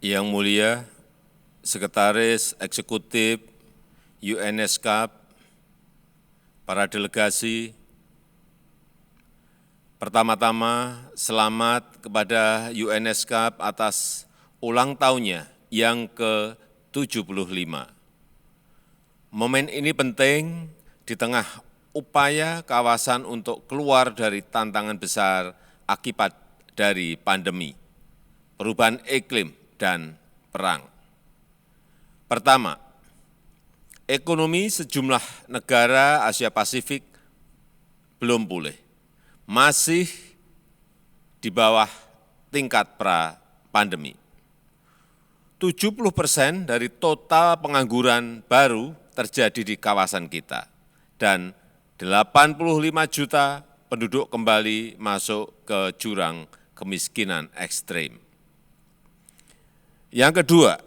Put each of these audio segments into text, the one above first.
Yang Mulia Sekretaris Eksekutif UNESCAP, para delegasi, pertama-tama selamat kepada UNESCAP atas ulang tahunnya yang ke-75. Momen ini penting di tengah upaya kawasan untuk keluar dari tantangan besar akibat dari pandemi, perubahan iklim, dan perang. Pertama, ekonomi sejumlah negara Asia Pasifik belum pulih, masih di bawah tingkat pra-pandemi. 70% dari total pengangguran baru terjadi di kawasan kita, dan 85 juta penduduk kembali masuk ke jurang kemiskinan ekstrim. Yang kedua,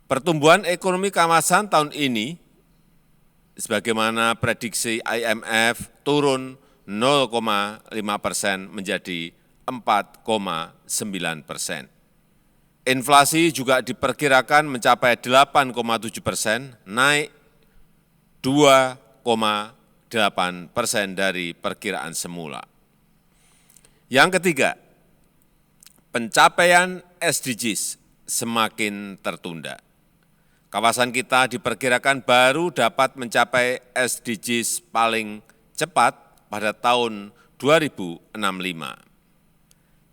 pertumbuhan ekonomi kawasan tahun ini, sebagaimana prediksi IMF, turun 0,5% menjadi 4,9%. Inflasi juga diperkirakan mencapai 8,7%, naik 2,8% dari perkiraan semula. Yang ketiga, pencapaian SDGs semakin tertunda. Kawasan kita diperkirakan baru dapat mencapai SDGs paling cepat pada tahun 2065.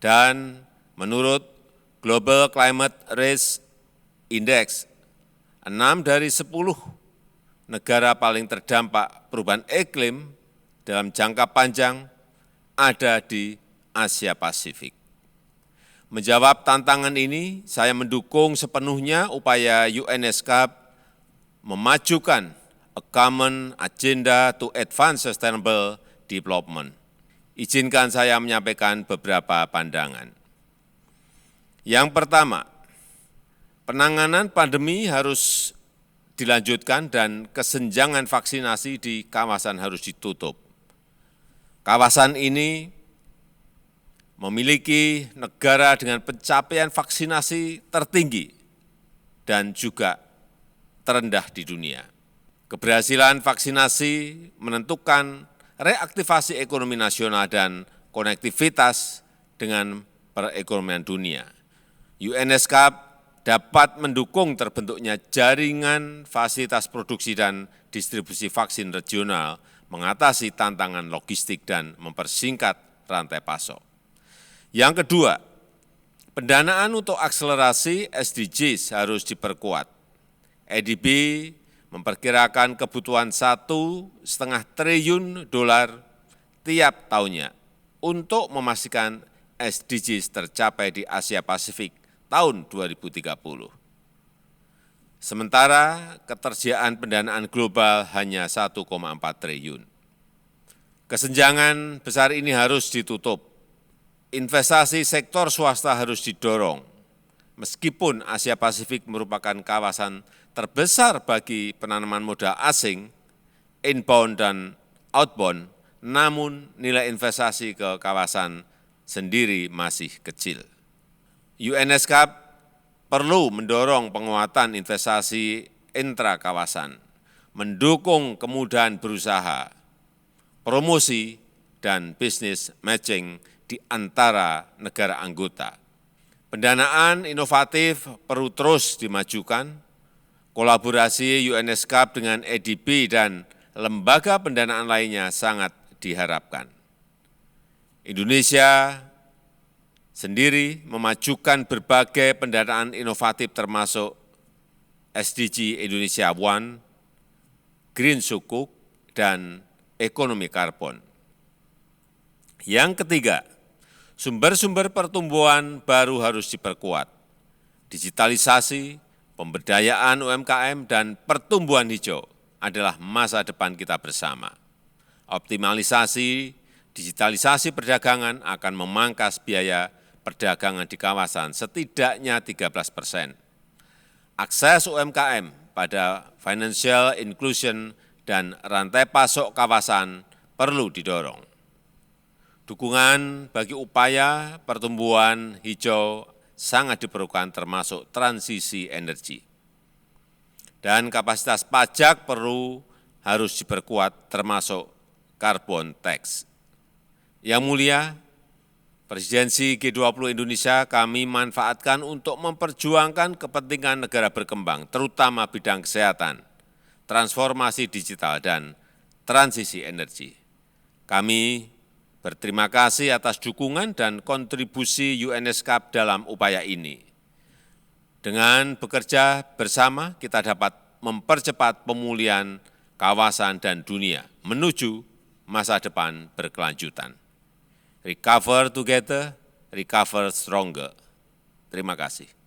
Dan menurut Global Climate Risk Index, 6 dari 10 negara paling terdampak perubahan iklim dalam jangka panjang ada di Asia Pasifik. Menjawab tantangan ini, saya mendukung sepenuhnya upaya UNESCAP memajukan a common agenda to advance sustainable development. Izinkan saya menyampaikan beberapa pandangan. Yang pertama, penanganan pandemi harus dilanjutkan dan kesenjangan vaksinasi di kawasan harus ditutup. Kawasan ini memiliki negara dengan pencapaian vaksinasi tertinggi dan juga terendah di dunia. Keberhasilan vaksinasi menentukan reaktivasi ekonomi nasional dan konektivitas dengan perekonomian dunia. UNESCAP dapat mendukung terbentuknya jaringan fasilitas produksi dan distribusi vaksin regional, mengatasi tantangan logistik dan mempersingkat rantai pasok. Yang kedua, pendanaan untuk akselerasi SDGs harus diperkuat. ADB memperkirakan kebutuhan $1,5 triliun tiap tahunnya untuk memastikan SDGs tercapai di Asia Pasifik tahun 2030. Sementara ketersediaan pendanaan global hanya 1,4 triliun. Kesenjangan besar ini harus ditutup. Investasi sektor swasta harus didorong. Meskipun Asia Pasifik merupakan kawasan terbesar bagi penanaman modal asing, inbound dan outbound, namun nilai investasi ke kawasan sendiri masih kecil. UNESCAP perlu mendorong penguatan investasi intra-kawasan, mendukung kemudahan berusaha, promosi, dan bisnis matching di antara negara anggota. Pendanaan inovatif perlu terus dimajukan, kolaborasi UNESCAP dengan ADB dan lembaga pendanaan lainnya sangat diharapkan. Indonesia sendiri memajukan berbagai pendanaan inovatif termasuk SDG Indonesia One, Green Sukuk, dan ekonomi karbon. Yang ketiga, sumber-sumber pertumbuhan baru harus diperkuat. Digitalisasi, pemberdayaan UMKM, dan pertumbuhan hijau adalah masa depan kita bersama. Optimalisasi, digitalisasi perdagangan akan memangkas biaya perdagangan di kawasan setidaknya 13%. Akses UMKM pada financial inclusion dan rantai pasok kawasan perlu didorong. Dukungan bagi upaya pertumbuhan hijau sangat diperlukan termasuk transisi energi. Dan kapasitas pajak harus diperkuat termasuk carbon tax. Yang mulia, Presidensi G20 Indonesia kami manfaatkan untuk memperjuangkan kepentingan negara berkembang, terutama bidang kesehatan, transformasi digital, dan transisi energi. Kami berterima kasih atas dukungan dan kontribusi UNESCAP dalam upaya ini. Dengan bekerja bersama, kita dapat mempercepat pemulihan kawasan dan dunia menuju masa depan berkelanjutan. Recover together, recover stronger. Terima kasih.